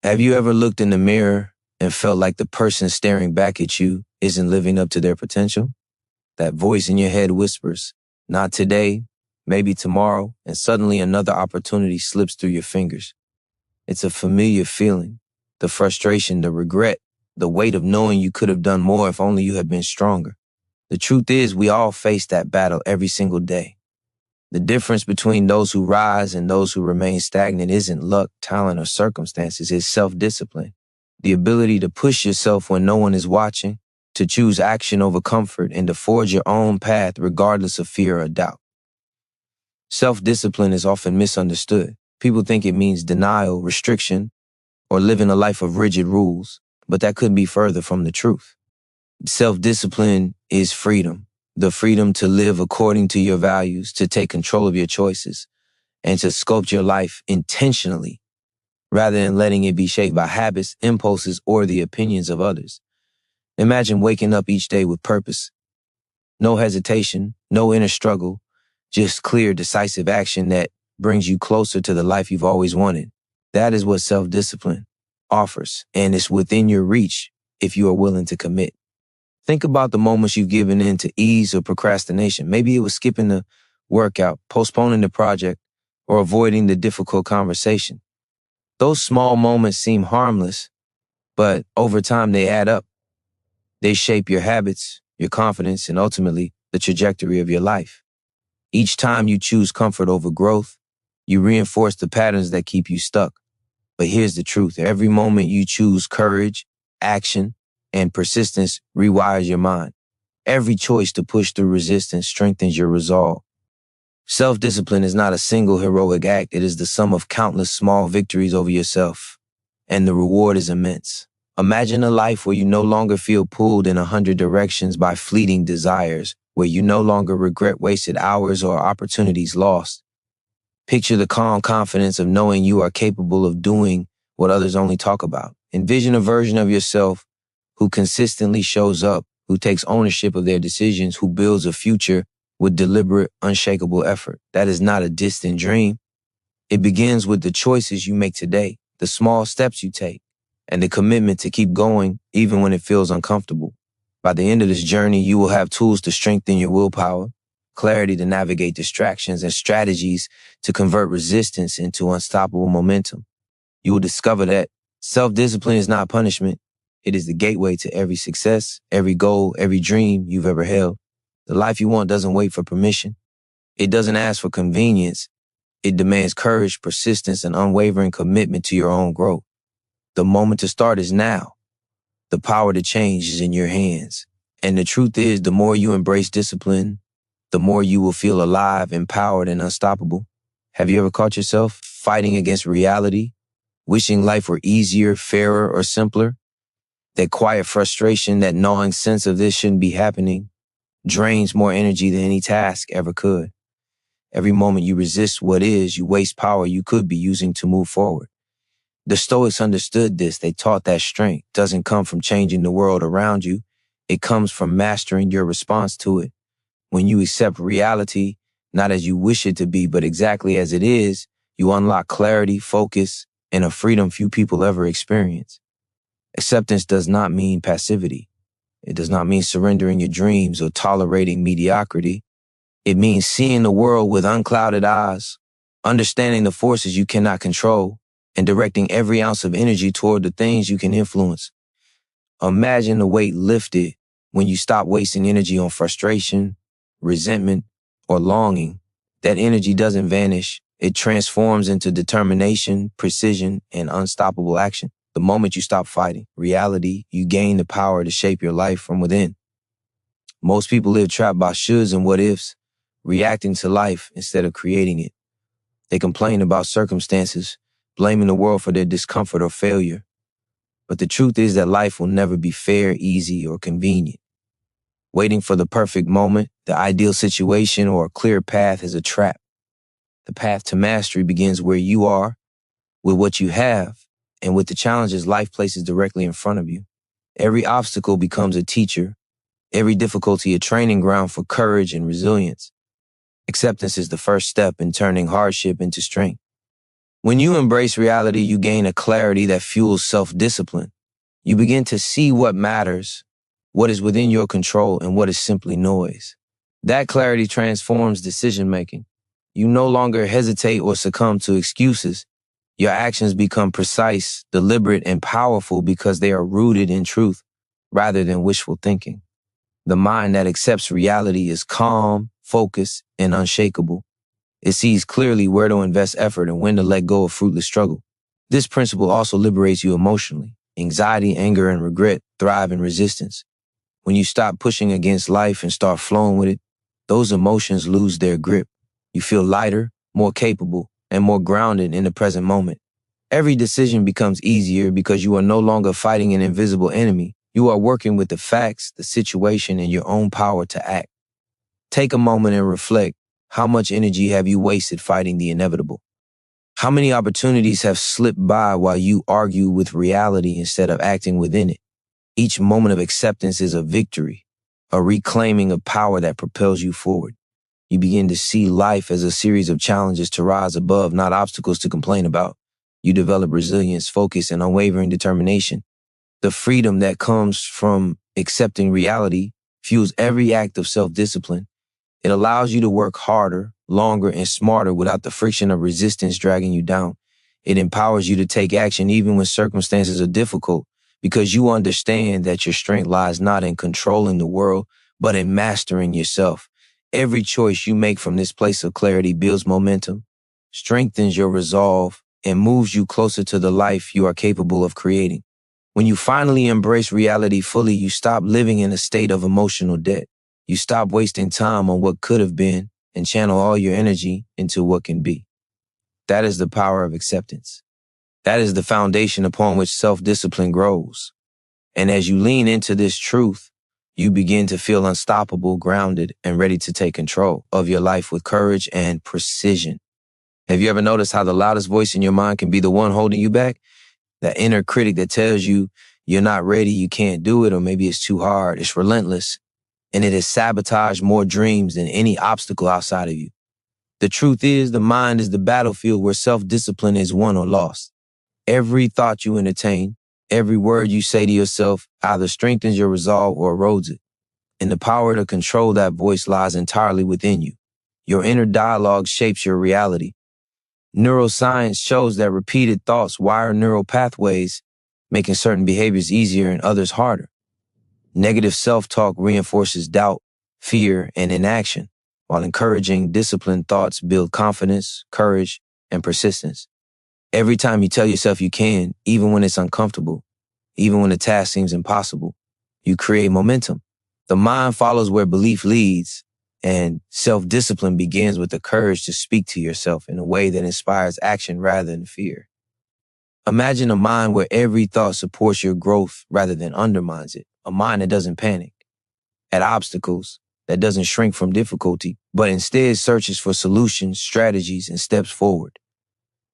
Have you ever looked in the mirror and felt like the person staring back at you isn't living up to their potential? That voice in your head whispers, not today, maybe tomorrow, and suddenly another opportunity slips through your fingers. It's a familiar feeling, the frustration, the regret, the weight of knowing you could have done more if only you had been stronger. The truth is, we all face that battle every single day. The difference between those who rise and those who remain stagnant isn't luck, talent, or circumstances. It's self-discipline. The ability to push yourself when no one is watching, to choose action over comfort, and to forge your own path regardless of fear or doubt. Self-discipline is often misunderstood. People think it means denial, restriction, or living a life of rigid rules, but that couldn't be further from the truth. Self-discipline is freedom. The freedom to live according to your values, to take control of your choices, and to sculpt your life intentionally, rather than letting it be shaped by habits, impulses, or the opinions of others. Imagine waking up each day with purpose. No hesitation, no inner struggle, just clear, decisive action that brings you closer to the life you've always wanted. That is what self-discipline offers, and it's within your reach if you are willing to commit. Think about the moments you've given in to ease or procrastination. Maybe it was skipping the workout, postponing the project, or avoiding the difficult conversation. Those small moments seem harmless, but over time they add up. They shape your habits, your confidence, and ultimately the trajectory of your life. Each time you choose comfort over growth, you reinforce the patterns that keep you stuck. But here's the truth. Every moment you choose courage, action, and persistence rewires your mind. Every choice to push through resistance strengthens your resolve. Self-discipline is not a single heroic act. It is the sum of countless small victories over yourself, and the reward is immense. Imagine a life where you no longer feel pulled in 100 directions by fleeting desires, where you no longer regret wasted hours or opportunities lost. Picture the calm confidence of knowing you are capable of doing what others only talk about. Envision a version of yourself who consistently shows up, who takes ownership of their decisions, who builds a future with deliberate, unshakable effort. That is not a distant dream. It begins with the choices you make today, the small steps you take, and the commitment to keep going even when it feels uncomfortable. By the end of this journey, you will have tools to strengthen your willpower, clarity to navigate distractions, and strategies to convert resistance into unstoppable momentum. You will discover that self-discipline is not punishment. It is the gateway to every success, every goal, every dream you've ever held. The life you want doesn't wait for permission. It doesn't ask for convenience. It demands courage, persistence, and unwavering commitment to your own growth. The moment to start is now. The power to change is in your hands. And the truth is, the more you embrace discipline, the more you will feel alive, empowered, and unstoppable. Have you ever caught yourself fighting against reality, wishing life were easier, fairer, or simpler? That quiet frustration, that gnawing sense of this shouldn't be happening, drains more energy than any task ever could. Every moment you resist what is, you waste power you could be using to move forward. The Stoics understood this. They taught that strength doesn't come from changing the world around you. It comes from mastering your response to it. When you accept reality, not as you wish it to be, but exactly as it is, you unlock clarity, focus, and a freedom few people ever experience. Acceptance does not mean passivity. It does not mean surrendering your dreams or tolerating mediocrity. It means seeing the world with unclouded eyes, understanding the forces you cannot control, and directing every ounce of energy toward the things you can influence. Imagine the weight lifted when you stop wasting energy on frustration, resentment, or longing. That energy doesn't vanish. It transforms into determination, precision, and unstoppable action. The moment you stop fighting reality, you gain the power to shape your life from within. Most people live trapped by shoulds and what ifs, reacting to life instead of creating it. They complain about circumstances, blaming the world for their discomfort or failure. But the truth is that life will never be fair, easy, or convenient. Waiting for the perfect moment, the ideal situation, or a clear path is a trap. The path to mastery begins where you are, with what you have, and with the challenges life places directly in front of you. Every obstacle becomes a teacher, every difficulty a training ground for courage and resilience. Acceptance is the first step in turning hardship into strength. When you embrace reality, you gain a clarity that fuels self-discipline. You begin to see what matters, what is within your control, and what is simply noise. That clarity transforms decision-making. You no longer hesitate or succumb to excuses. Your actions become precise, deliberate, and powerful because they are rooted in truth rather than wishful thinking. The mind that accepts reality is calm, focused, and unshakable. It sees clearly where to invest effort and when to let go of fruitless struggle. This principle also liberates you emotionally. Anxiety, anger, and regret thrive in resistance. When you stop pushing against life and start flowing with it, those emotions lose their grip. You feel lighter, more capable, and more grounded in the present moment. Every decision becomes easier because you are no longer fighting an invisible enemy. You are working with the facts, the situation, and your own power to act. Take a moment and reflect. How much energy have you wasted fighting the inevitable? How many opportunities have slipped by while you argue with reality instead of acting within it? Each moment of acceptance is a victory, a reclaiming of power that propels you forward. You begin to see life as a series of challenges to rise above, not obstacles to complain about. You develop resilience, focus, and unwavering determination. The freedom that comes from accepting reality fuels every act of self-discipline. It allows you to work harder, longer, and smarter without the friction of resistance dragging you down. It empowers you to take action even when circumstances are difficult because you understand that your strength lies not in controlling the world, but in mastering yourself. Every choice you make from this place of clarity builds momentum, strengthens your resolve, and moves you closer to the life you are capable of creating. When you finally embrace reality fully, you stop living in a state of emotional debt. You stop wasting time on what could have been and channel all your energy into what can be. That is the power of acceptance. That is the foundation upon which self-discipline grows. And as you lean into this truth, you begin to feel unstoppable, grounded, and ready to take control of your life with courage and precision. Have you ever noticed how the loudest voice in your mind can be the one holding you back? That inner critic that tells you you're not ready, you can't do it, or maybe it's too hard. It's relentless. And it has sabotaged more dreams than any obstacle outside of you. The truth is, the mind is the battlefield where self-discipline is won or lost. Every thought you entertain, every word you say to yourself either strengthens your resolve or erodes it. And the power to control that voice lies entirely within you. Your inner dialogue shapes your reality. Neuroscience shows that repeated thoughts wire neural pathways, making certain behaviors easier and others harder. Negative self-talk reinforces doubt, fear, and inaction, while encouraging, disciplined thoughts build confidence, courage, and persistence. Every time you tell yourself you can, even when it's uncomfortable, even when the task seems impossible, you create momentum. The mind follows where belief leads, and self-discipline begins with the courage to speak to yourself in a way that inspires action rather than fear. Imagine a mind where every thought supports your growth rather than undermines it. A mind that doesn't panic at obstacles, that doesn't shrink from difficulty, but instead searches for solutions, strategies, and steps forward.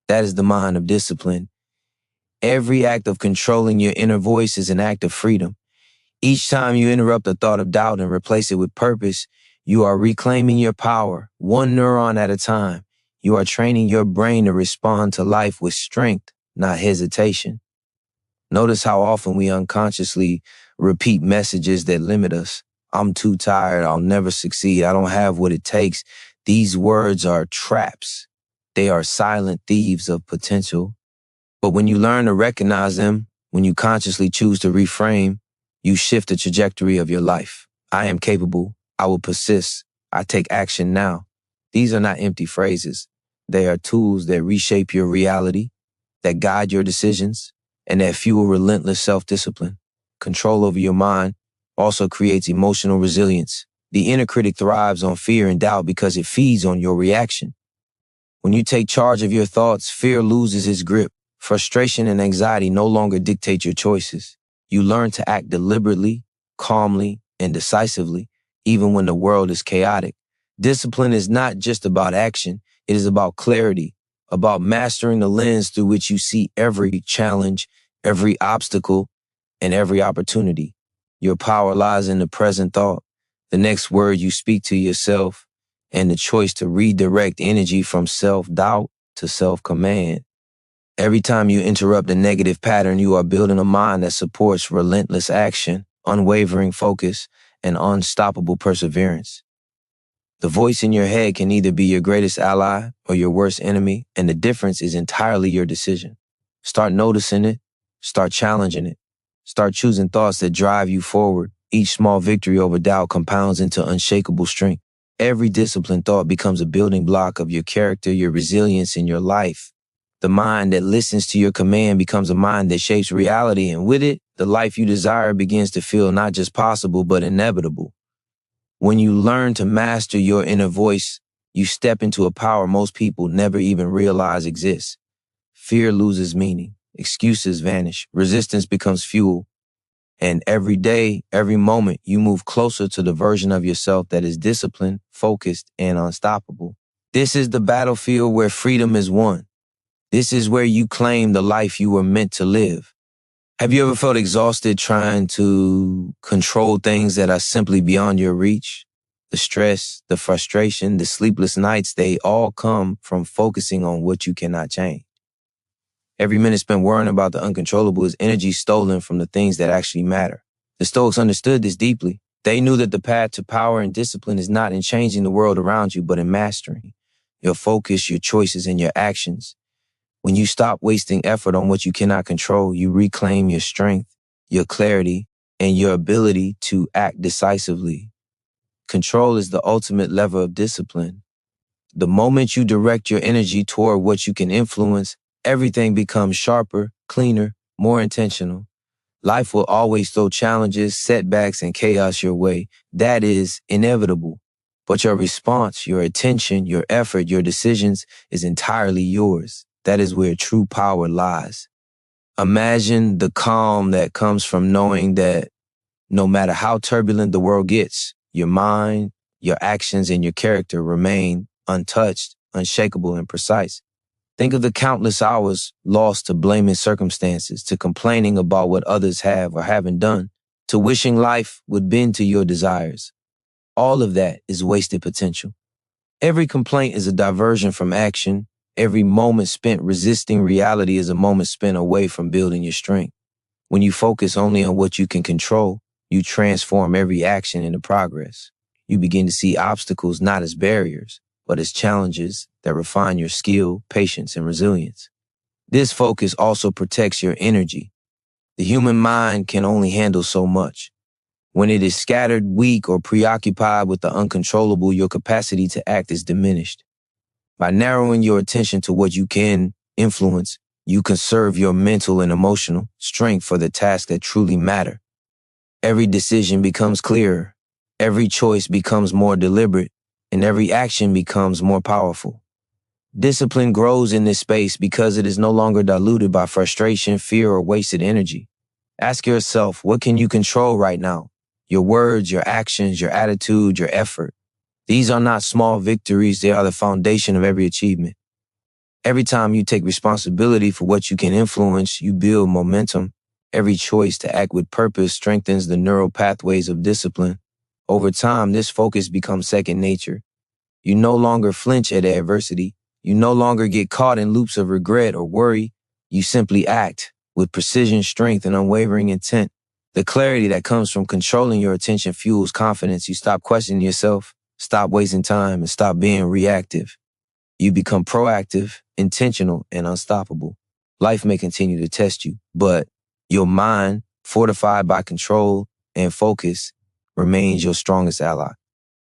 That is the mind of discipline. Every act of controlling your inner voice is an act of freedom. Each time you interrupt a thought of doubt and replace it with purpose, you are reclaiming your power, one neuron at a time. You are training your brain to respond to life with strength, not hesitation. Notice how often we unconsciously repeat messages that limit us. I'm too tired. I'll never succeed. I don't have what it takes. These words are traps. They are silent thieves of potential. But when you learn to recognize them, when you consciously choose to reframe, you shift the trajectory of your life. I am capable. I will persist. I take action now. These are not empty phrases. They are tools that reshape your reality, that guide your decisions, and that fuel relentless self-discipline. Control over your mind also creates emotional resilience. The inner critic thrives on fear and doubt because it feeds on your reaction. When you take charge of your thoughts, fear loses its grip. Frustration and anxiety no longer dictate your choices. You learn to act deliberately, calmly, and decisively, even when the world is chaotic. Discipline is not just about action. It is about clarity, about mastering the lens through which you see every challenge, every obstacle, and every opportunity. Your power lies in the present thought, the next word you speak to yourself, and the choice to redirect energy from self-doubt to self-command. Every time you interrupt a negative pattern, you are building a mind that supports relentless action, unwavering focus, and unstoppable perseverance. The voice in your head can either be your greatest ally or your worst enemy, and the difference is entirely your decision. Start noticing it, start challenging it, start choosing thoughts that drive you forward. Each small victory over doubt compounds into unshakable strength. Every disciplined thought becomes a building block of your character, your resilience, and your life. The mind that listens to your command becomes a mind that shapes reality, and with it, the life you desire begins to feel not just possible, but inevitable. When you learn to master your inner voice, you step into a power most people never even realize exists. Fear loses meaning, excuses vanish, resistance becomes fuel, and every day, every moment, you move closer to the version of yourself that is disciplined, focused, and unstoppable. This is the battlefield where freedom is won. This is where you claim the life you were meant to live. Have you ever felt exhausted trying to control things that are simply beyond your reach? The stress, the frustration, the sleepless nights, they all come from focusing on what you cannot change. Every minute spent worrying about the uncontrollable is energy stolen from the things that actually matter. The Stoics understood this deeply. They knew that the path to power and discipline is not in changing the world around you, but in mastering your focus, your choices, and your actions. When you stop wasting effort on what you cannot control, you reclaim your strength, your clarity, and your ability to act decisively. Control is the ultimate lever of discipline. The moment you direct your energy toward what you can influence, everything becomes sharper, cleaner, more intentional. Life will always throw challenges, setbacks, and chaos your way. That is inevitable. But your response, your attention, your effort, your decisions is entirely yours. That is where true power lies. Imagine the calm that comes from knowing that no matter how turbulent the world gets, your mind, your actions, and your character remain untouched, unshakable, and precise. Think of the countless hours lost to blaming circumstances, to complaining about what others have or haven't done, to wishing life would bend to your desires. All of that is wasted potential. Every complaint is a diversion from action. Every moment spent resisting reality is a moment spent away from building your strength. When you focus only on what you can control, you transform every action into progress. You begin to see obstacles not as barriers, but as challenges that refine your skill, patience, and resilience. This focus also protects your energy. The human mind can only handle so much. When it is scattered, weak, or preoccupied with the uncontrollable, your capacity to act is diminished. By narrowing your attention to what you can influence, you conserve your mental and emotional strength for the tasks that truly matter. Every decision becomes clearer, every choice becomes more deliberate, and every action becomes more powerful. Discipline grows in this space because it is no longer diluted by frustration, fear, or wasted energy. Ask yourself, what can you control right now? Your words, your actions, your attitude, your effort. These are not small victories, they are the foundation of every achievement. Every time you take responsibility for what you can influence, you build momentum. Every choice to act with purpose strengthens the neural pathways of discipline. Over time, this focus becomes second nature. You no longer flinch at adversity. You no longer get caught in loops of regret or worry. You simply act with precision, strength, and unwavering intent. The clarity that comes from controlling your attention fuels confidence. You stop questioning yourself, stop wasting time, and stop being reactive. You become proactive, intentional, and unstoppable. Life may continue to test you, but your mind, fortified by control and focus, remains your strongest ally.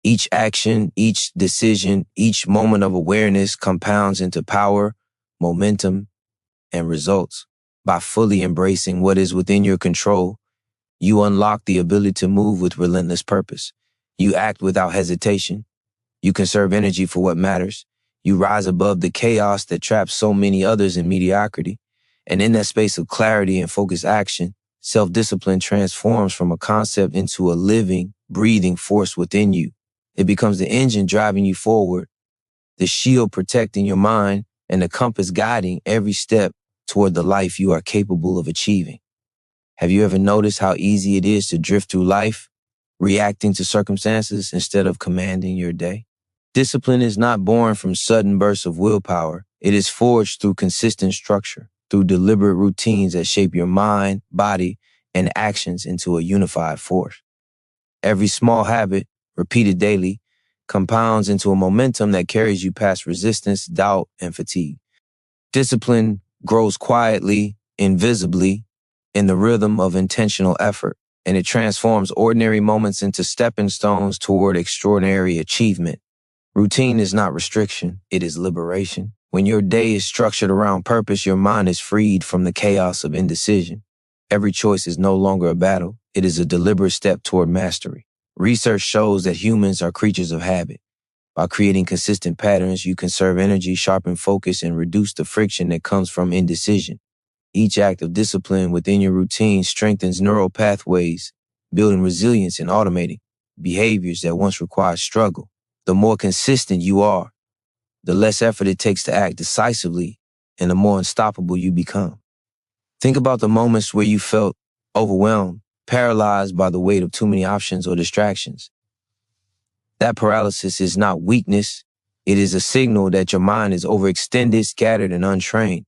Each action, each decision, each moment of awareness compounds into power, momentum, and results. By fully embracing what is within your control, you unlock the ability to move with relentless purpose. You act without hesitation. You conserve energy for what matters. You rise above the chaos that traps so many others in mediocrity. And in that space of clarity and focused action, self-discipline transforms from a concept into a living, breathing force within you. It becomes the engine driving you forward, the shield protecting your mind, and the compass guiding every step toward the life you are capable of achieving. Have you ever noticed how easy it is to drift through life, reacting to circumstances instead of commanding your day? Discipline is not born from sudden bursts of willpower. It is forged through consistent structure, through deliberate routines that shape your mind, body, and actions into a unified force. Every small habit, repeated daily, compounds into a momentum that carries you past resistance, doubt, and fatigue. Discipline grows quietly, invisibly, in the rhythm of intentional effort, and it transforms ordinary moments into stepping stones toward extraordinary achievement. Routine is not restriction, it is liberation. When your day is structured around purpose, your mind is freed from the chaos of indecision. Every choice is no longer a battle, it is a deliberate step toward mastery. Research shows that humans are creatures of habit. By creating consistent patterns, you conserve energy, sharpen focus, and reduce the friction that comes from indecision. Each act of discipline within your routine strengthens neural pathways, building resilience and automating behaviors that once required struggle. The more consistent you are, the less effort it takes to act decisively, and the more unstoppable you become. Think about the moments where you felt overwhelmed, paralyzed by the weight of too many options or distractions. That paralysis is not weakness. It is a signal that your mind is overextended, scattered, and untrained.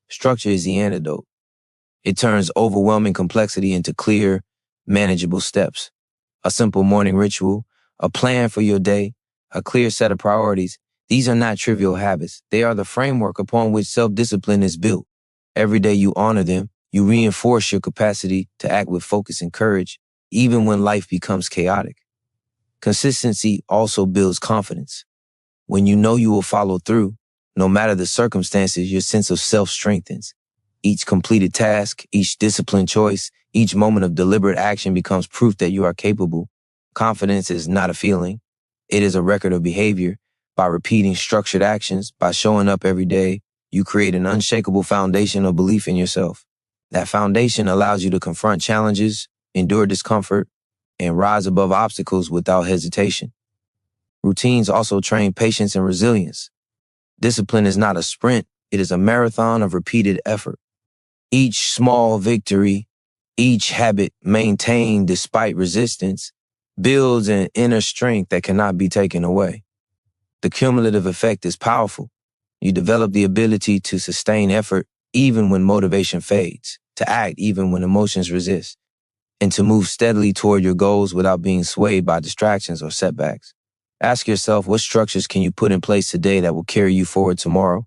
Structure is the antidote. It turns overwhelming complexity into clear, manageable steps. A simple morning ritual, a plan for your day, a clear set of priorities. These are not trivial habits. They are the framework upon which self-discipline is built. Every day you honor them, you reinforce your capacity to act with focus and courage, even when life becomes chaotic. Consistency also builds confidence. When you know you will follow through, no matter the circumstances, your sense of self strengthens. Each completed task, each disciplined choice, each moment of deliberate action becomes proof that you are capable. Confidence is not a feeling. It is a record of behavior. By repeating structured actions, by showing up every day, you create an unshakable foundation of belief in yourself. That foundation allows you to confront challenges, endure discomfort, and rise above obstacles without hesitation. Routines also train patience and resilience. Discipline is not a sprint, it is a marathon of repeated effort. Each small victory, each habit maintained despite resistance, builds an inner strength that cannot be taken away. The cumulative effect is powerful. You develop the ability to sustain effort even when motivation fades, to act even when emotions resist, and to move steadily toward your goals without being swayed by distractions or setbacks. Ask yourself, what structures can you put in place today that will carry you forward tomorrow?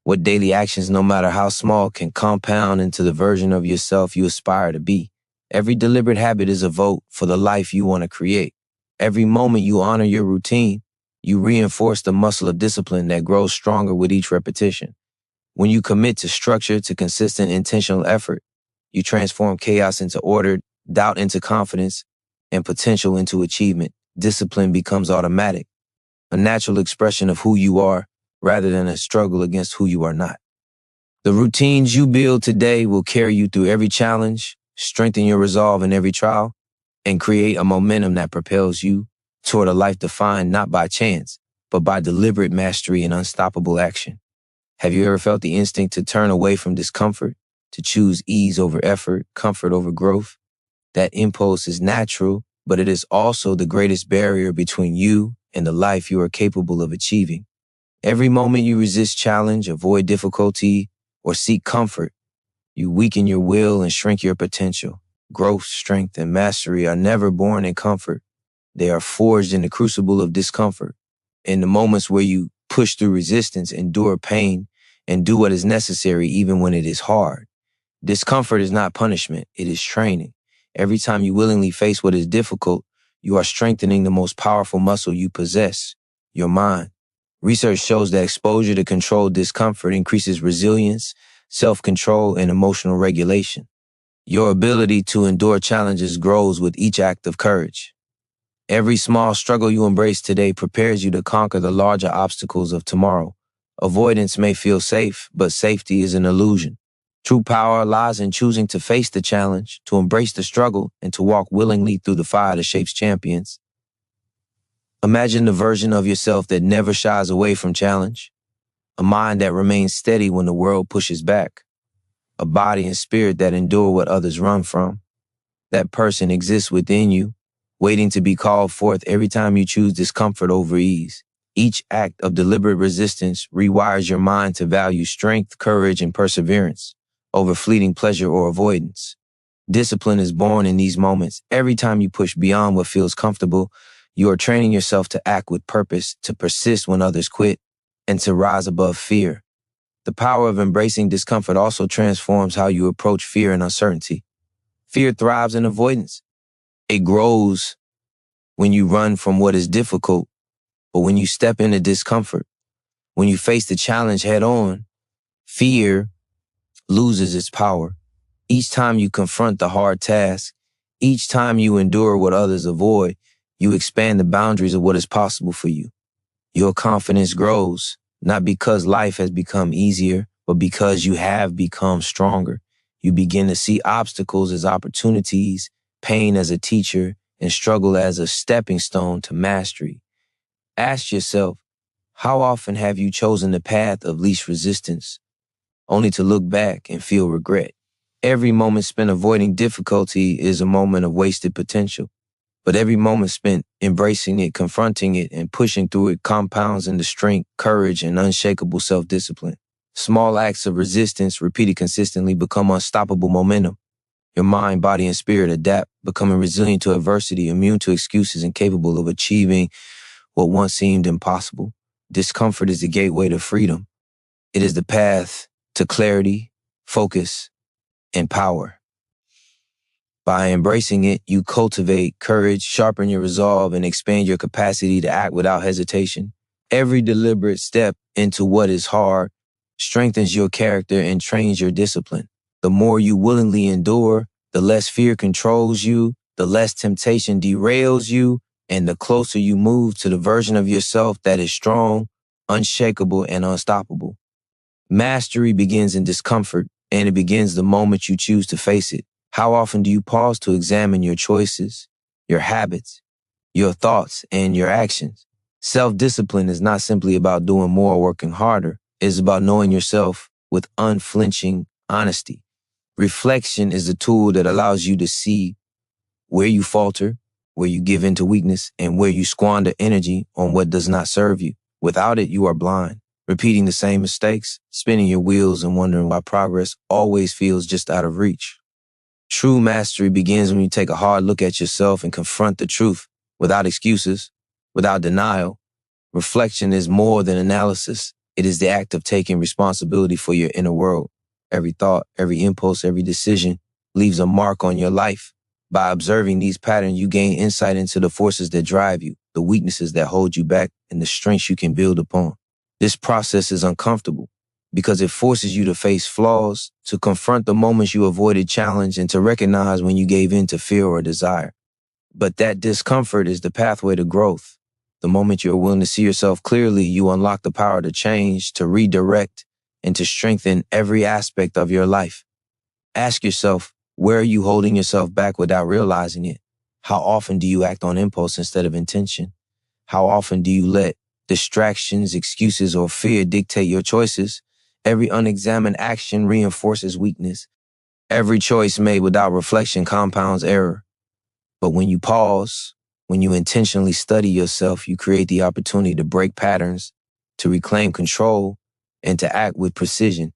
What daily actions, no matter how small, can compound into the version of yourself you aspire to be? Every deliberate habit is a vote for the life you want to create. Every moment you honor your routine, you reinforce the muscle of discipline that grows stronger with each repetition. When you commit to structure, to consistent, intentional effort, you transform chaos into order, doubt into confidence, and potential into achievement. Discipline becomes automatic, a natural expression of who you are rather than a struggle against who you are not. The routines you build today will carry you through every challenge, strengthen your resolve in every trial, and create a momentum that propels you toward a life defined not by chance, but by deliberate mastery and unstoppable action. Have you ever felt the instinct to turn away from discomfort, to choose ease over effort, comfort over growth? That impulse is natural, but it is also the greatest barrier between you and the life you are capable of achieving. Every moment you resist challenge, avoid difficulty, or seek comfort, you weaken your will and shrink your potential. Growth, strength, and mastery are never born in comfort. They are forged in the crucible of discomfort. In the moments where you push through resistance, endure pain, and do what is necessary even when it is hard. Discomfort is not punishment, it is training. Every time you willingly face what is difficult, you are strengthening the most powerful muscle you possess, your mind. Research shows that exposure to controlled discomfort increases resilience, self-control, and emotional regulation. Your ability to endure challenges grows with each act of courage. Every small struggle you embrace today prepares you to conquer the larger obstacles of tomorrow. Avoidance may feel safe, but safety is an illusion. True power lies in choosing to face the challenge, to embrace the struggle, and to walk willingly through the fire that shapes champions. Imagine the version of yourself that never shies away from challenge, a mind that remains steady when the world pushes back, a body and spirit that endure what others run from. That person exists within you, waiting to be called forth every time you choose discomfort over ease. Each act of deliberate resistance rewires your mind to value strength, courage, and perseverance over fleeting pleasure or avoidance. Discipline is born in these moments. Every time you push beyond what feels comfortable, you are training yourself to act with purpose, to persist when others quit, and to rise above fear. The power of embracing discomfort also transforms how you approach fear and uncertainty. Fear thrives in avoidance. It grows when you run from what is difficult, but when you step into discomfort, when you face the challenge head on, fear loses its power. Each time you confront the hard task, each time you endure what others avoid, you expand the boundaries of what is possible for you. Your confidence grows, not because life has become easier, but because you have become stronger. You begin to see obstacles as opportunities, pain as a teacher, and struggle as a stepping stone to mastery. Ask yourself, how often have you chosen the path of least resistance, only to look back and feel regret? Every moment spent avoiding difficulty is a moment of wasted potential. But every moment spent embracing it, confronting it, and pushing through it compounds into strength, courage, and unshakable self-discipline. Small acts of resistance, repeated consistently, become unstoppable momentum. Your mind, body, and spirit adapt, becoming resilient to adversity, immune to excuses, and capable of achieving what once seemed impossible. Discomfort is the gateway to freedom. It is the path to clarity, focus, and power. By embracing it, you cultivate courage, sharpen your resolve, and expand your capacity to act without hesitation. Every deliberate step into what is hard strengthens your character and trains your discipline. The more you willingly endure, the less fear controls you, the less temptation derails you, and the closer you move to the version of yourself that is strong, unshakable, and unstoppable. Mastery begins in discomfort, and it begins the moment you choose to face it. How often do you pause to examine your choices, your habits, your thoughts, and your actions? Self-discipline is not simply about doing more or working harder. It is about knowing yourself with unflinching honesty. Reflection is the tool that allows you to see where you falter, where you give in to weakness, and where you squander energy on what does not serve you. Without it, you are blind, repeating the same mistakes, spinning your wheels, and wondering why progress always feels just out of reach. True mastery begins when you take a hard look at yourself and confront the truth without excuses, without denial. Reflection is more than analysis. It is the act of taking responsibility for your inner world. Every thought, every impulse, every decision leaves a mark on your life. By observing these patterns, you gain insight into the forces that drive you, the weaknesses that hold you back, and the strengths you can build upon. This process is uncomfortable because it forces you to face flaws, to confront the moments you avoided challenge, and to recognize when you gave in to fear or desire. But that discomfort is the pathway to growth. The moment you're willing to see yourself clearly, you unlock the power to change, to redirect, and to strengthen every aspect of your life. Ask yourself, where are you holding yourself back without realizing it? How often do you act on impulse instead of intention? How often do you let distractions, excuses, or fear dictate your choices? Every unexamined action reinforces weakness. Every choice made without reflection compounds error. But when you pause, when you intentionally study yourself, you create the opportunity to break patterns, to reclaim control, and to act with precision.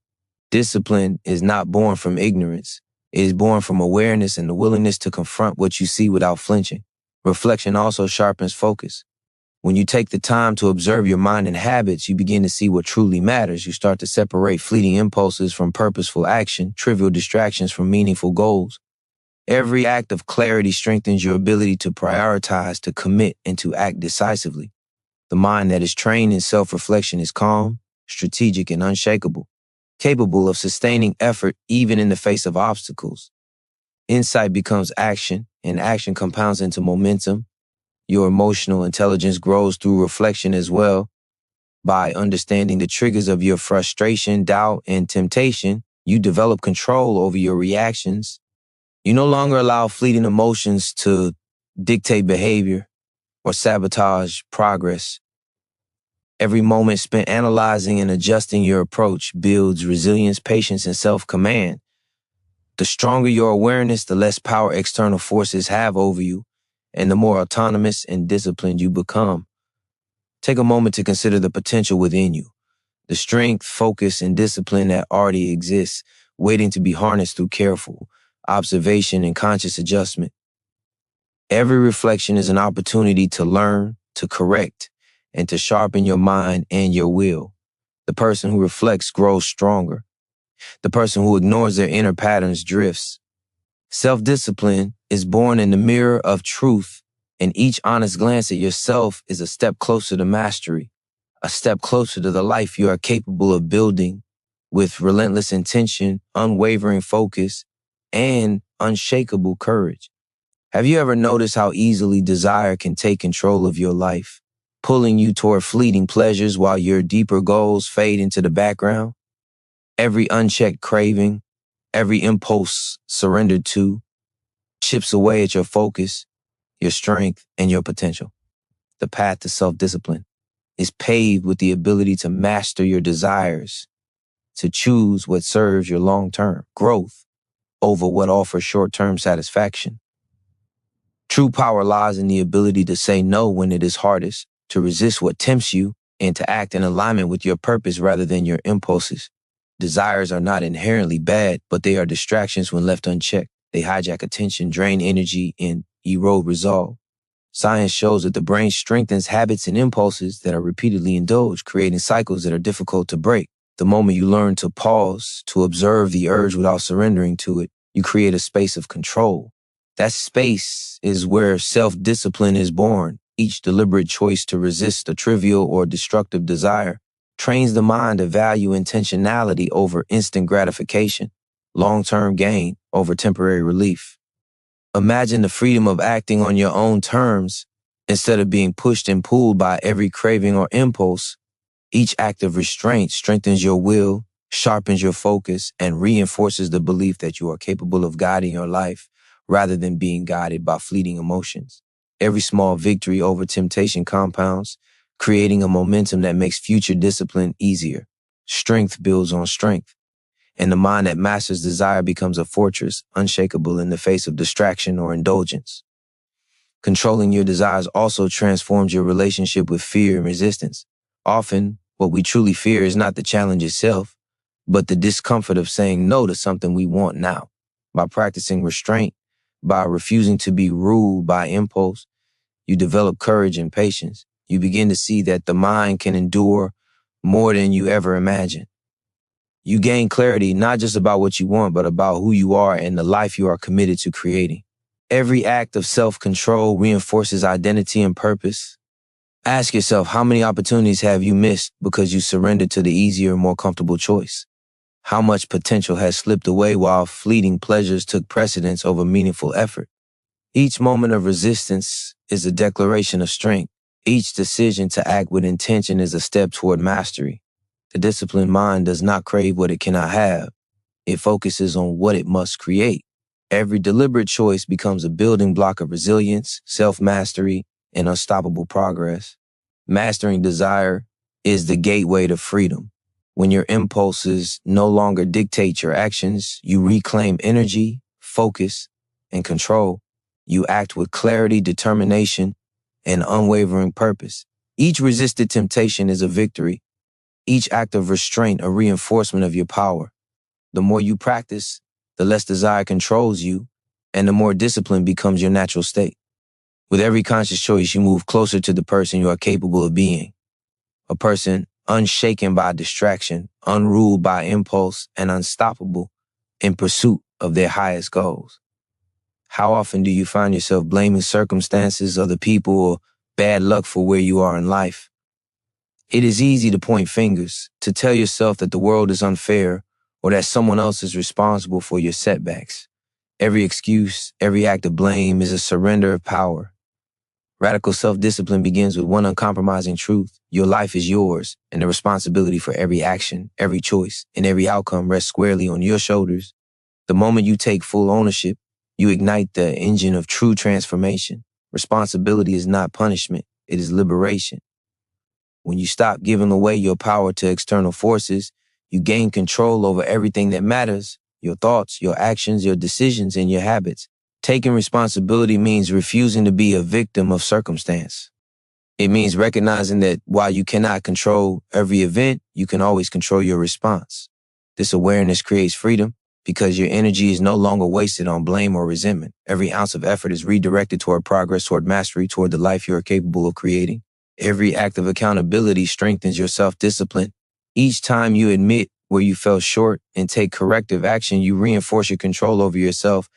Discipline is not born from ignorance. It is born from awareness and the willingness to confront what you see without flinching. Reflection also sharpens focus. When you take the time to observe your mind and habits, you begin to see what truly matters. You start to separate fleeting impulses from purposeful action, trivial distractions from meaningful goals. Every act of clarity strengthens your ability to prioritize, to commit, and to act decisively. The mind that is trained in self-reflection is calm, strategic, and unshakable, capable of sustaining effort even in the face of obstacles. Insight becomes action, and action compounds into momentum. Your emotional intelligence grows through reflection as well. By understanding the triggers of your frustration, doubt, and temptation, you develop control over your reactions. You no longer allow fleeting emotions to dictate behavior or sabotage progress. Every moment spent analyzing and adjusting your approach builds resilience, patience, and self-command. The stronger your awareness, the less power external forces have over you, and the more autonomous and disciplined you become. Take a moment to consider the potential within you, the strength, focus, and discipline that already exists, waiting to be harnessed through careful observation and conscious adjustment. Every reflection is an opportunity to learn, to correct, and to sharpen your mind and your will. The person who reflects grows stronger. The person who ignores their inner patterns drifts. Self-discipline is born in the mirror of truth, and each honest glance at yourself is a step closer to mastery, a step closer to the life you are capable of building with relentless intention, unwavering focus, and unshakable courage. Have you ever noticed how easily desire can take control of your life, pulling you toward fleeting pleasures while your deeper goals fade into the background? Every unchecked craving, every impulse surrendered to, chips away at your focus, your strength, and your potential. The path to self-discipline is paved with the ability to master your desires, to choose what serves your long-term growth over what offers short-term satisfaction. True power lies in the ability to say no when it is hardest, to resist what tempts you, and to act in alignment with your purpose rather than your impulses. Desires are not inherently bad, but they are distractions when left unchecked. They hijack attention, drain energy, and erode resolve. Science shows that the brain strengthens habits and impulses that are repeatedly indulged, creating cycles that are difficult to break. The moment you learn to pause, to observe the urge without surrendering to it, you create a space of control. That space is where self-discipline is born. Each deliberate choice to resist a trivial or destructive desire trains the mind to value intentionality over instant gratification, long-term gain over temporary relief. Imagine the freedom of acting on your own terms instead of being pushed and pulled by every craving or impulse. Each act of restraint strengthens your will, sharpens your focus, and reinforces the belief that you are capable of guiding your life rather than being guided by fleeting emotions. Every small victory over temptation compounds, creating a momentum that makes future discipline easier. Strength builds on strength, and the mind that masters desire becomes a fortress, unshakable in the face of distraction or indulgence. Controlling your desires also transforms your relationship with fear and resistance. Often, what we truly fear is not the challenge itself, but the discomfort of saying no to something we want now. By practicing restraint, by refusing to be ruled by impulse, you develop courage and patience. You begin to see that the mind can endure more than you ever imagined. You gain clarity not just about what you want, but about who you are and the life you are committed to creating. Every act of self-control reinforces identity and purpose. Ask yourself, how many opportunities have you missed because you surrendered to the easier, more comfortable choice? How much potential has slipped away while fleeting pleasures took precedence over meaningful effort? Each moment of resistance is a declaration of strength. Each decision to act with intention is a step toward mastery. The disciplined mind does not crave what it cannot have. It focuses on what it must create. Every deliberate choice becomes a building block of resilience, self-mastery, and unstoppable progress. Mastering desire is the gateway to freedom. When your impulses no longer dictate your actions, you reclaim energy, focus, and control. You act with clarity, determination, and unwavering purpose. Each resisted temptation is a victory. Each act of restraint a reinforcement of your power. The more you practice, the less desire controls you, and the more discipline becomes your natural state. With every conscious choice, you move closer to the person you are capable of being. A person unshaken by distraction, unruled by impulse, and unstoppable in pursuit of their highest goals. How often do you find yourself blaming circumstances, other people, or bad luck for where you are in life? It is easy to point fingers, to tell yourself that the world is unfair or that someone else is responsible for your setbacks. Every excuse, every act of blame is a surrender of power. Radical self-discipline begins with one uncompromising truth. Your life is yours, and the responsibility for every action, every choice, and every outcome rests squarely on your shoulders. The moment you take full ownership, you ignite the engine of true transformation. Responsibility is not punishment, it is liberation. When you stop giving away your power to external forces, you gain control over everything that matters, your thoughts, your actions, your decisions, and your habits. Taking responsibility means refusing to be a victim of circumstance. It means recognizing that while you cannot control every event, you can always control your response. This awareness creates freedom because your energy is no longer wasted on blame or resentment. Every ounce of effort is redirected toward progress, toward mastery, toward the life you are capable of creating. Every act of accountability strengthens your self-discipline. Each time you admit where you fell short and take corrective action, you reinforce your control over yourself.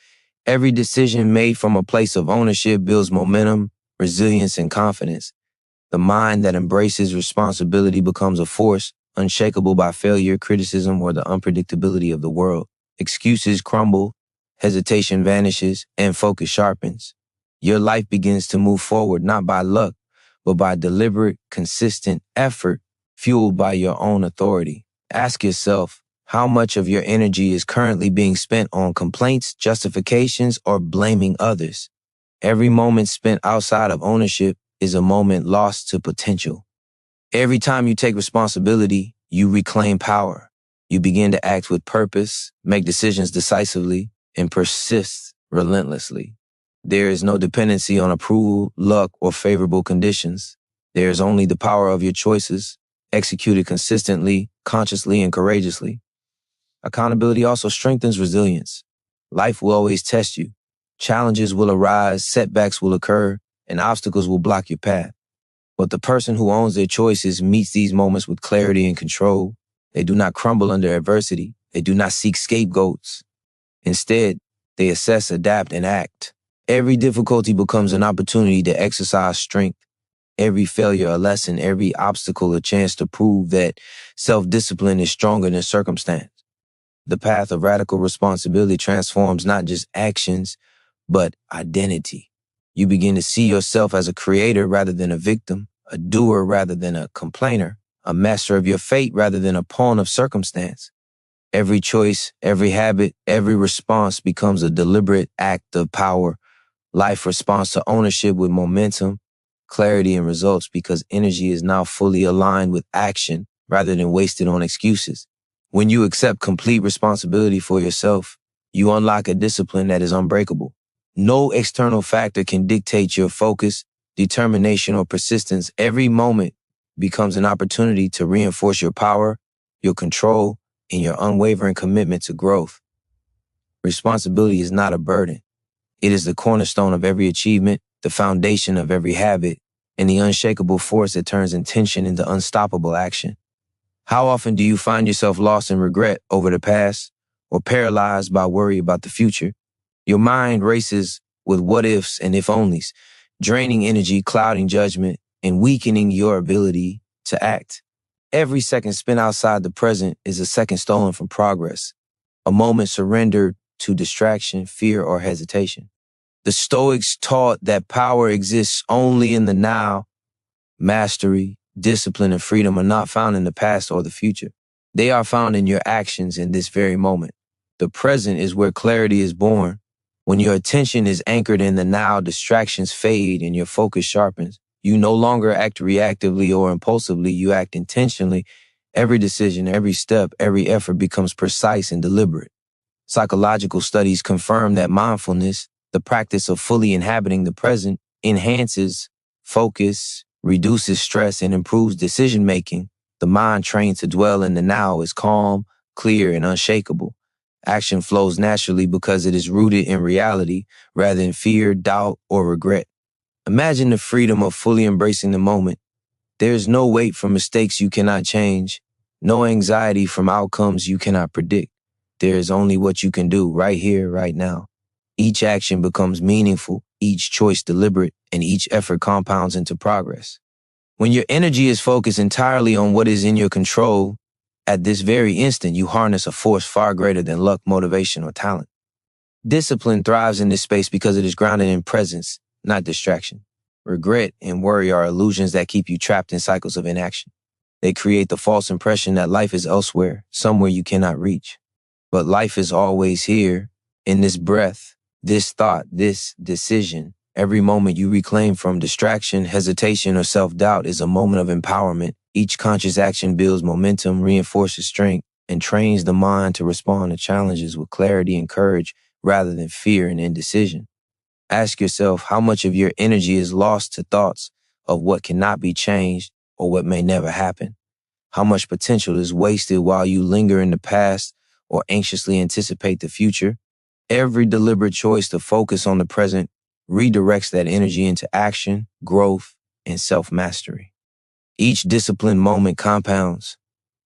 Every decision made from a place of ownership builds momentum, resilience, and confidence. The mind that embraces responsibility becomes a force, unshakable by failure, criticism, or the unpredictability of the world. Excuses crumble, hesitation vanishes, and focus sharpens. Your life begins to move forward not by luck, but by deliberate, consistent effort fueled by your own authority. Ask yourself, how much of your energy is currently being spent on complaints, justifications, or blaming others? Every moment spent outside of ownership is a moment lost to potential. Every time you take responsibility, you reclaim power. You begin to act with purpose, make decisions decisively, and persist relentlessly. There is no dependency on approval, luck, or favorable conditions. There is only the power of your choices, executed consistently, consciously, and courageously. Accountability also strengthens resilience. Life will always test you. Challenges will arise, setbacks will occur, and obstacles will block your path. But the person who owns their choices meets these moments with clarity and control. They do not crumble under adversity. They do not seek scapegoats. Instead, they assess, adapt, and act. Every difficulty becomes an opportunity to exercise strength. Every failure a lesson, every obstacle a chance to prove that self-discipline is stronger than circumstance. The path of radical responsibility transforms not just actions, but identity. You begin to see yourself as a creator rather than a victim, a doer rather than a complainer, a master of your fate rather than a pawn of circumstance. Every choice, every habit, every response becomes a deliberate act of power. Life responds to ownership with momentum, clarity, and results because energy is now fully aligned with action rather than wasted on excuses. When you accept complete responsibility for yourself, you unlock a discipline that is unbreakable. No external factor can dictate your focus, determination, or persistence. Every moment becomes an opportunity to reinforce your power, your control, and your unwavering commitment to growth. Responsibility is not a burden. It is the cornerstone of every achievement, the foundation of every habit, and the unshakable force that turns intention into unstoppable action. How often do you find yourself lost in regret over the past or paralyzed by worry about the future? Your mind races with what ifs and if onlys, draining energy, clouding judgment, and weakening your ability to act. Every second spent outside the present is a second stolen from progress, a moment surrendered to distraction, fear, or hesitation. The Stoics taught that power exists only in the now. Mastery, discipline, and freedom are not found in the past or the future. They are found in your actions in this very moment. The present is where clarity is born. When your attention is anchored in the now, distractions fade and your focus sharpens. You no longer act reactively or impulsively, you act intentionally. Every decision, every step, every effort becomes precise and deliberate. Psychological studies confirm that mindfulness, the practice of fully inhabiting the present, enhances focus, reduces stress, and improves decision-making. The mind trained to dwell in the now is calm, clear, and unshakable. Action flows naturally because it is rooted in reality rather than fear, doubt, or regret. Imagine the freedom of fully embracing the moment. There is no weight from mistakes you cannot change, no anxiety from outcomes you cannot predict. There is only what you can do right here, right now. Each action becomes meaningful, each choice deliberate, and each effort compounds into progress. When your energy is focused entirely on what is in your control, at this very instant, you harness a force far greater than luck, motivation, or talent. Discipline thrives in this space because it is grounded in presence, not distraction. Regret and worry are illusions that keep you trapped in cycles of inaction. They create the false impression that life is elsewhere, somewhere you cannot reach. But life is always here, in this breath, this thought, this decision. Every moment you reclaim from distraction, hesitation, or self-doubt is a moment of empowerment. Each conscious action builds momentum, reinforces strength, and trains the mind to respond to challenges with clarity and courage rather than fear and indecision. Ask yourself how much of your energy is lost to thoughts of what cannot be changed or what may never happen. How much potential is wasted while you linger in the past or anxiously anticipate the future? Every deliberate choice to focus on the present redirects that energy into action, growth, and self-mastery. Each disciplined moment compounds,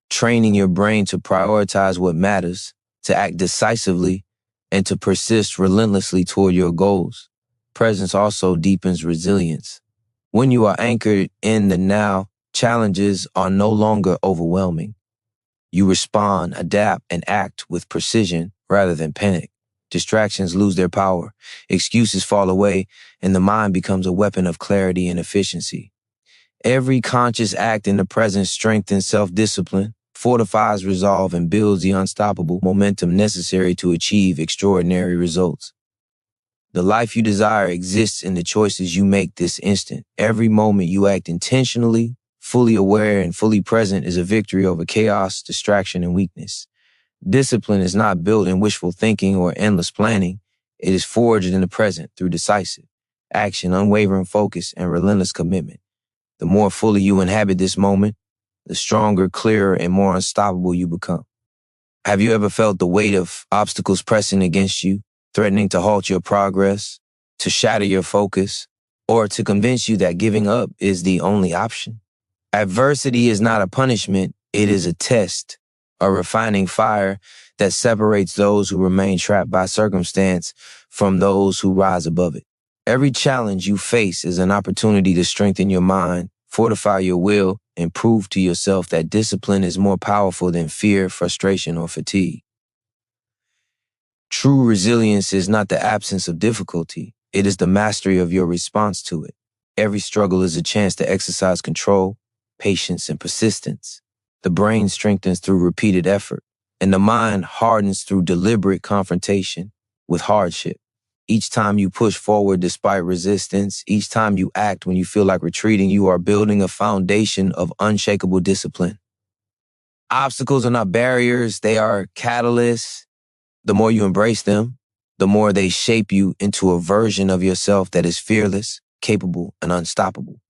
training your brain to prioritize what matters, to act decisively, and to persist relentlessly toward your goals. Presence also deepens resilience. When you are anchored in the now, challenges are no longer overwhelming. You respond, adapt, and act with precision rather than panic. Distractions lose their power, excuses fall away, and the mind becomes a weapon of clarity and efficiency. Every conscious act in the present strengthens self-discipline, fortifies resolve, and builds the unstoppable momentum necessary to achieve extraordinary results. The life you desire exists in the choices you make this instant. Every moment you act intentionally, fully aware, and fully present is a victory over chaos, distraction, and weakness. Discipline is not built in wishful thinking or endless planning. It is forged in the present through decisive action, unwavering focus, and relentless commitment. The more fully you inhabit this moment, the stronger, clearer, and more unstoppable you become. Have you ever felt the weight of obstacles pressing against you, threatening to halt your progress, to shatter your focus, or to convince you that giving up is the only option? Adversity is not a punishment, it is a test, a refining fire that separates those who remain trapped by circumstance from those who rise above it. Every challenge you face is an opportunity to strengthen your mind, fortify your will, and prove to yourself that discipline is more powerful than fear, frustration, or fatigue. True resilience is not the absence of difficulty. It is the mastery of your response to it. Every struggle is a chance to exercise control, patience, and persistence. The brain strengthens through repeated effort, and the mind hardens through deliberate confrontation with hardship. Each time you push forward despite resistance, each time you act when you feel like retreating, you are building a foundation of unshakable discipline. Obstacles are not barriers, they are catalysts. The more you embrace them, the more they shape you into a version of yourself that is fearless, capable, and unstoppable.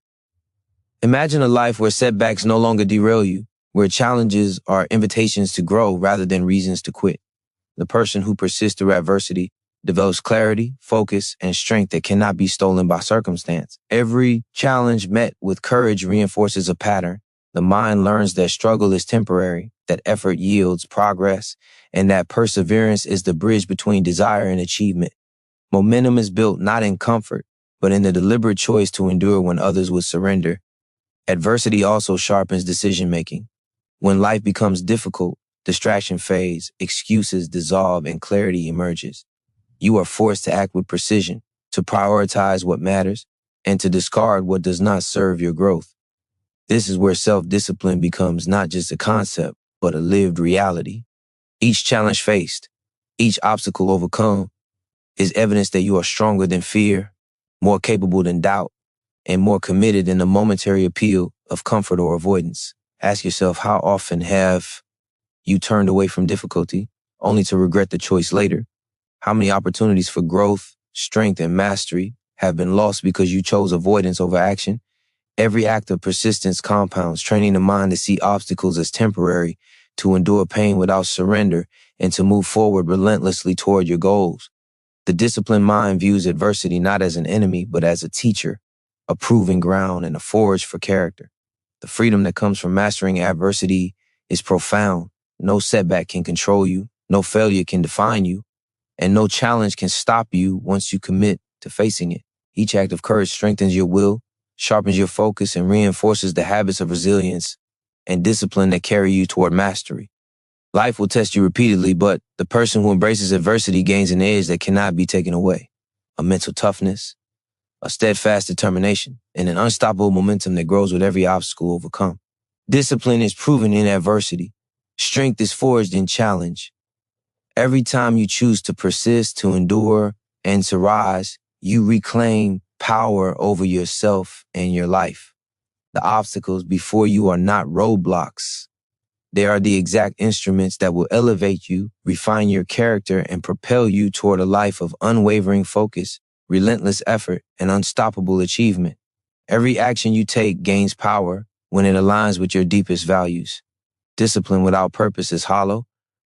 Imagine a life where setbacks no longer derail you, where challenges are invitations to grow rather than reasons to quit. The person who persists through adversity develops clarity, focus, and strength that cannot be stolen by circumstance. Every challenge met with courage reinforces a pattern. The mind learns that struggle is temporary, that effort yields progress, and that perseverance is the bridge between desire and achievement. Momentum is built not in comfort, but in the deliberate choice to endure when others would surrender. Adversity also sharpens decision-making. When life becomes difficult, distraction fades, excuses dissolve, and clarity emerges. You are forced to act with precision, to prioritize what matters, and to discard what does not serve your growth. This is where self-discipline becomes not just a concept, but a lived reality. Each challenge faced, each obstacle overcome, is evidence that you are stronger than fear, more capable than doubt, and more committed than the momentary appeal of comfort or avoidance. Ask yourself, how often have you turned away from difficulty, only to regret the choice later? How many opportunities for growth, strength, and mastery have been lost because you chose avoidance over action? Every act of persistence compounds, training the mind to see obstacles as temporary, to endure pain without surrender, and to move forward relentlessly toward your goals. The disciplined mind views adversity not as an enemy, but as a teacher, a proving ground, and a forge for character. The freedom that comes from mastering adversity is profound. No setback can control you, no failure can define you, and no challenge can stop you once you commit to facing it. Each act of courage strengthens your will, sharpens your focus, and reinforces the habits of resilience and discipline that carry you toward mastery. Life will test you repeatedly, but the person who embraces adversity gains an edge that cannot be taken away. A mental toughness, a steadfast determination, and an unstoppable momentum that grows with every obstacle overcome. Discipline is proven in adversity. Strength is forged in challenge. Every time you choose to persist, to endure, and to rise, you reclaim power over yourself and your life. The obstacles before you are not roadblocks. They are the exact instruments that will elevate you, refine your character, and propel you toward a life of unwavering focus, relentless effort, and unstoppable achievement. Every action you take gains power when it aligns with your deepest values. Discipline without purpose is hollow.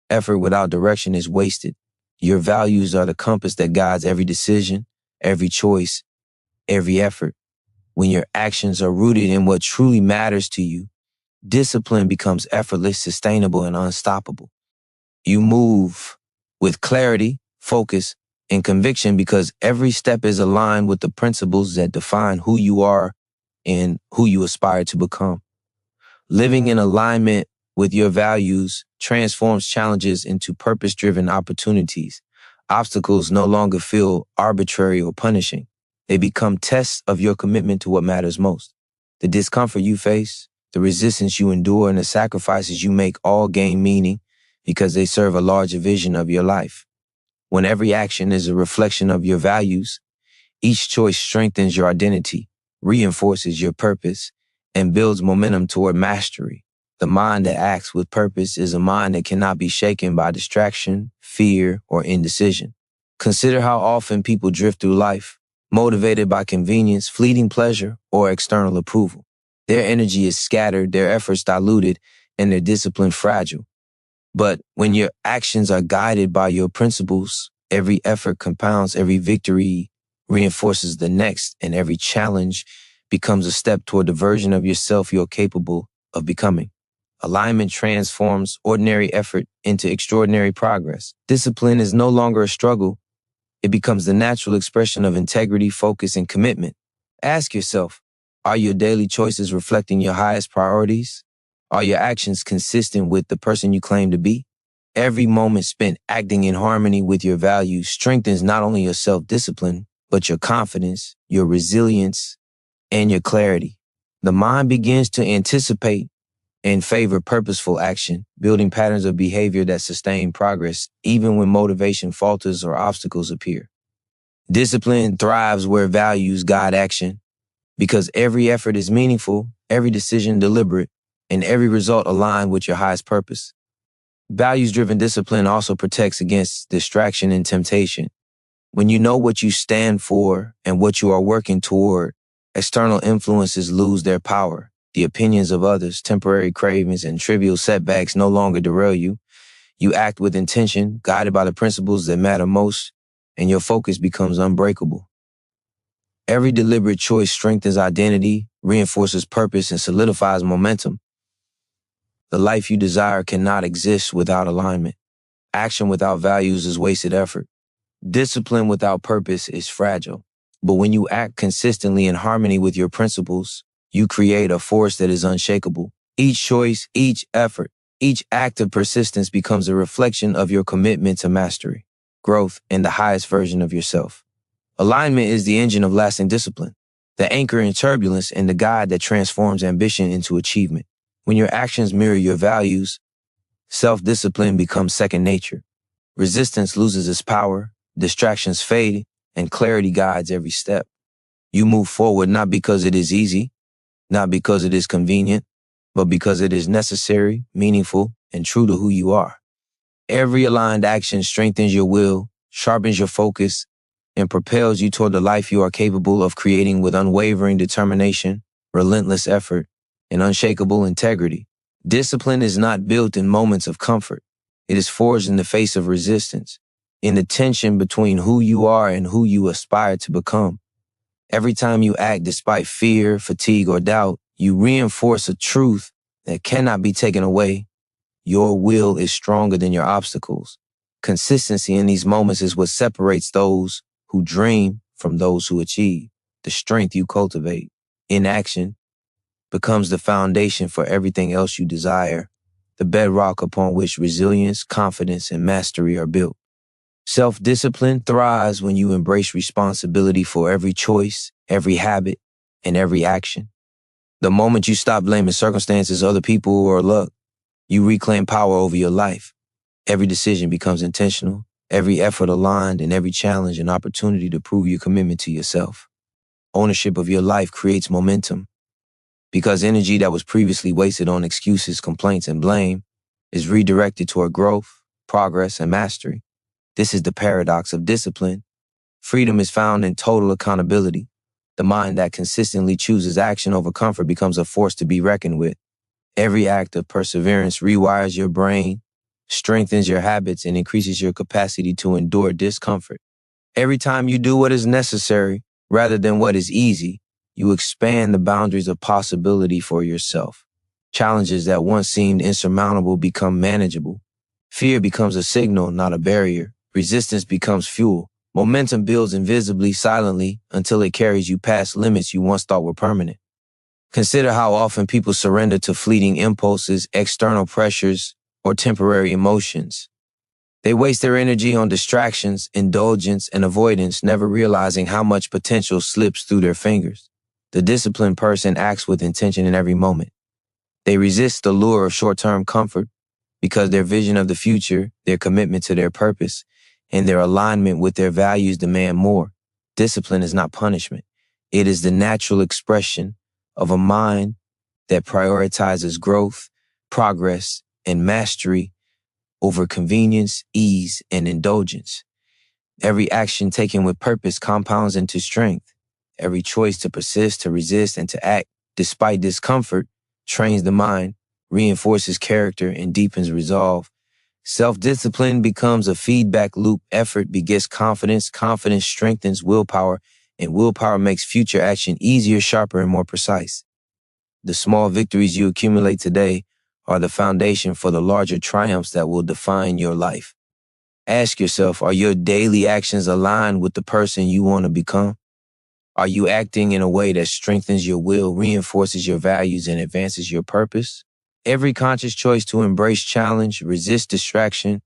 Effort without direction is wasted. Your values are the compass that guides every decision, every choice, every effort. When your actions are rooted in what truly matters to you, discipline becomes effortless, sustainable, and unstoppable. You move with clarity, focus, and conviction because every step is aligned with the principles that define who you are and who you aspire to become. Living in alignment with your values transforms challenges into purpose-driven opportunities. Obstacles no longer feel arbitrary or punishing. They become tests of your commitment to what matters most. The discomfort you face, the resistance you endure, and the sacrifices you make all gain meaning because they serve a larger vision of your life. When every action is a reflection of your values, each choice strengthens your identity, reinforces your purpose, and builds momentum toward mastery. The mind that acts with purpose is a mind that cannot be shaken by distraction, fear, or indecision. Consider how often people drift through life, motivated by convenience, fleeting pleasure, or external approval. Their energy is scattered, their efforts diluted, and their discipline fragile. But when your actions are guided by your principles, every effort compounds, every victory reinforces the next, and every challenge becomes a step toward the version of yourself you're capable of becoming. Alignment transforms ordinary effort into extraordinary progress. Discipline is no longer a struggle. It becomes the natural expression of integrity, focus, and commitment. Ask yourself, are your daily choices reflecting your highest priorities? Are your actions consistent with the person you claim to be? Every moment spent acting in harmony with your values strengthens not only your self-discipline, but your confidence, your resilience, and your clarity. The mind begins to anticipate and favor purposeful action, building patterns of behavior that sustain progress, even when motivation falters or obstacles appear. Discipline thrives where values guide action, because every effort is meaningful, every decision deliberate, and every result aligned with your highest purpose. Values-driven discipline also protects against distraction and temptation. When you know what you stand for and what you are working toward, external influences lose their power. The opinions of others, temporary cravings, and trivial setbacks no longer derail you. You act with intention, guided by the principles that matter most, and your focus becomes unbreakable. Every deliberate choice strengthens identity, reinforces purpose, and solidifies momentum. The life you desire cannot exist without alignment. Action without values is wasted effort. Discipline without purpose is fragile. But when you act consistently in harmony with your principles, you create a force that is unshakable. Each choice, each effort, each act of persistence becomes a reflection of your commitment to mastery, growth, and the highest version of yourself. Alignment is the engine of lasting discipline, the anchor in turbulence, and the guide that transforms ambition into achievement. When your actions mirror your values, self-discipline becomes second nature. Resistance loses its power, distractions fade, and clarity guides every step. You move forward not because it is easy, not because it is convenient, but because it is necessary, meaningful, and true to who you are. Every aligned action strengthens your will, sharpens your focus, and propels you toward the life you are capable of creating with unwavering determination, relentless effort, and unshakable integrity. Discipline is not built in moments of comfort. It is forged in the face of resistance, in the tension between who you are and who you aspire to become. Every time you act despite fear, fatigue, or doubt, you reinforce a truth that cannot be taken away. Your will is stronger than your obstacles. Consistency in these moments is what separates those who dream from those who achieve. The strength you cultivate in action becomes the foundation for everything else you desire, the bedrock upon which resilience, confidence, and mastery are built. Self-discipline thrives when you embrace responsibility for every choice, every habit, and every action. The moment you stop blaming circumstances, other people, or luck, you reclaim power over your life. Every decision becomes intentional, every effort aligned, and every challenge an opportunity to prove your commitment to yourself. Ownership of your life creates momentum, because energy that was previously wasted on excuses, complaints, and blame is redirected toward growth, progress, and mastery. This is the paradox of discipline. Freedom is found in total accountability. The mind that consistently chooses action over comfort becomes a force to be reckoned with. Every act of perseverance rewires your brain, strengthens your habits, and increases your capacity to endure discomfort. Every time you do what is necessary rather than what is easy, you expand the boundaries of possibility for yourself. Challenges that once seemed insurmountable become manageable. Fear becomes a signal, not a barrier. Resistance becomes fuel. Momentum builds invisibly, silently, until it carries you past limits you once thought were permanent. Consider how often people surrender to fleeting impulses, external pressures, or temporary emotions. They waste their energy on distractions, indulgence, and avoidance, never realizing how much potential slips through their fingers. The disciplined person acts with intention in every moment. They resist the lure of short-term comfort because their vision of the future, their commitment to their purpose, and their alignment with their values demand more. Discipline is not punishment. It is the natural expression of a mind that prioritizes growth, progress, and mastery over convenience, ease, and indulgence. Every action taken with purpose compounds into strength. Every choice to persist, to resist, and to act despite discomfort trains the mind, reinforces character, and deepens resolve. Self-discipline becomes a feedback loop. Effort begets confidence, confidence strengthens willpower, and willpower makes future action easier, sharper, and more precise. The small victories you accumulate today are the foundation for the larger triumphs that will define your life. Ask yourself, are your daily actions aligned with the person you want to become? Are you acting in a way that strengthens your will, reinforces your values, and advances your purpose? Every conscious choice to embrace challenge, resist distraction,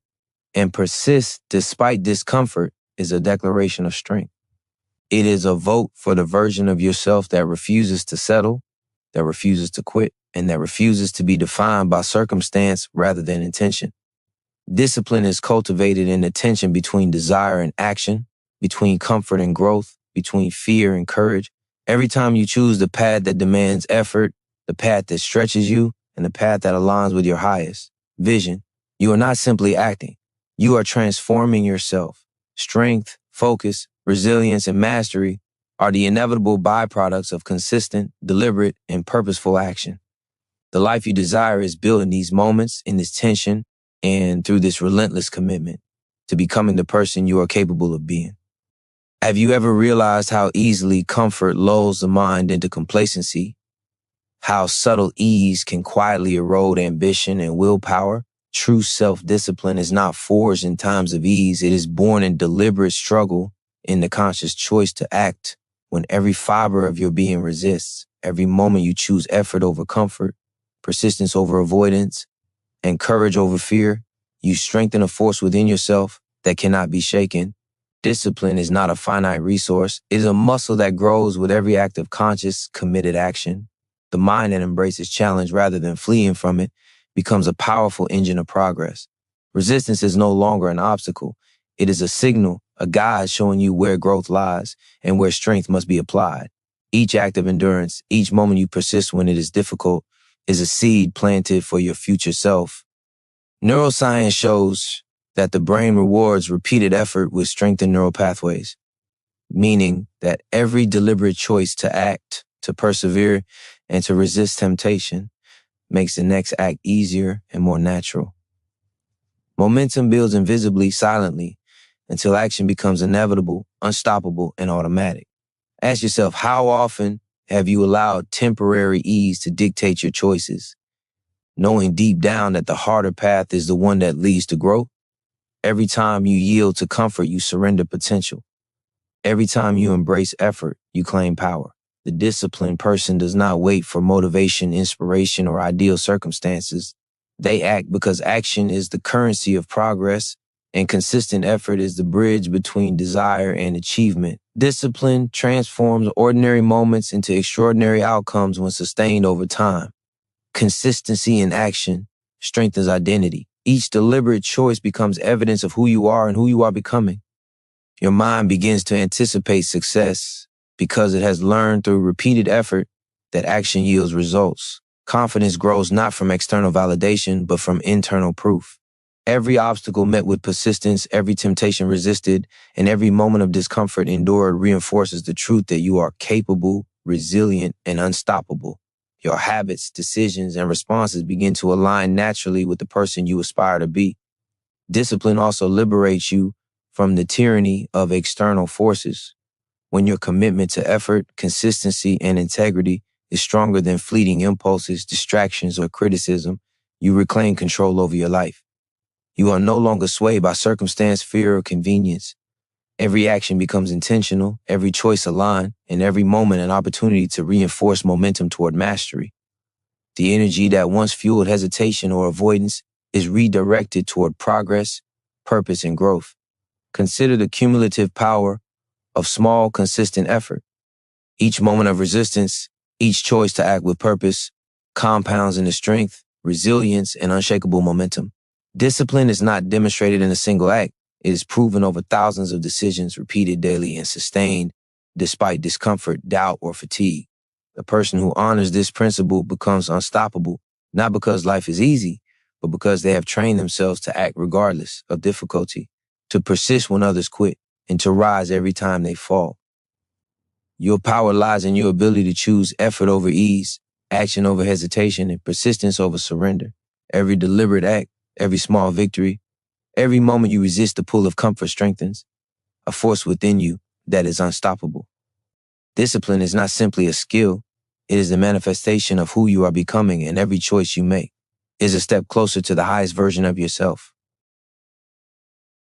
and persist despite discomfort is a declaration of strength. It is a vote for the version of yourself that refuses to settle, that refuses to quit, and that refuses to be defined by circumstance rather than intention. Discipline is cultivated in the tension between desire and action, between comfort and growth, between fear and courage. Every time you choose the path that demands effort, the path that stretches you, and the path that aligns with your highest vision, you are not simply acting. You are transforming yourself. Strength, focus, resilience, and mastery are the inevitable byproducts of consistent, deliberate, and purposeful action. The life you desire is built in these moments, in this tension, and through this relentless commitment to becoming the person you are capable of being. Have you ever realized how easily comfort lulls the mind into complacency? How subtle ease can quietly erode ambition and willpower? True self-discipline is not forged in times of ease. It is born in deliberate struggle, in the conscious choice to act when every fiber of your being resists. Every moment you choose effort over comfort, persistence over avoidance, and courage over fear, you strengthen a force within yourself that cannot be shaken. Discipline is not a finite resource. It is a muscle that grows with every act of conscious, committed action. The mind that embraces challenge rather than fleeing from it becomes a powerful engine of progress. Resistance is no longer an obstacle. It is a signal, a guide showing you where growth lies and where strength must be applied. Each act of endurance, each moment you persist when it is difficult, is a seed planted for your future self. Neuroscience shows that the brain rewards repeated effort with strengthened neural pathways, meaning that every deliberate choice to act, to persevere, and to resist temptation makes the next act easier and more natural. Momentum builds invisibly, silently, until action becomes inevitable, unstoppable, and automatic. Ask yourself, how often have you allowed temporary ease to dictate your choices, knowing deep down that the harder path is the one that leads to growth? Every time you yield to comfort, you surrender potential. Every time you embrace effort, you claim power. The disciplined person does not wait for motivation, inspiration, or ideal circumstances. They act because action is the currency of progress, and consistent effort is the bridge between desire and achievement. Discipline transforms ordinary moments into extraordinary outcomes when sustained over time. Consistency in action strengthens identity. Each deliberate choice becomes evidence of who you are and who you are becoming. Your mind begins to anticipate success because it has learned through repeated effort that action yields results. Confidence grows not from external validation, but from internal proof. Every obstacle met with persistence, every temptation resisted, and every moment of discomfort endured reinforces the truth that you are capable, resilient, and unstoppable. Your habits, decisions, and responses begin to align naturally with the person you aspire to be. Discipline also liberates you from the tyranny of external forces. When your commitment to effort, consistency, and integrity is stronger than fleeting impulses, distractions, or criticism, you reclaim control over your life. You are no longer swayed by circumstance, fear, or convenience. Every action becomes intentional, every choice aligned, and every moment an opportunity to reinforce momentum toward mastery. The energy that once fueled hesitation or avoidance is redirected toward progress, purpose, and growth. Consider the cumulative power of small, consistent effort. Each moment of resistance, each choice to act with purpose, compounds into strength, resilience, and unshakable momentum. Discipline is not demonstrated in a single act. It is proven over thousands of decisions repeated daily and sustained despite discomfort, doubt, or fatigue. The person who honors this principle becomes unstoppable, not because life is easy, but because they have trained themselves to act regardless of difficulty, to persist when others quit, and to rise every time they fall. Your power lies in your ability to choose effort over ease, action over hesitation, and persistence over surrender. Every deliberate act, every small victory, every moment you resist the pull of comfort strengthens a force within you that is unstoppable. Discipline is not simply a skill. It is the manifestation of who you are becoming, and every choice you make is a step closer to the highest version of yourself.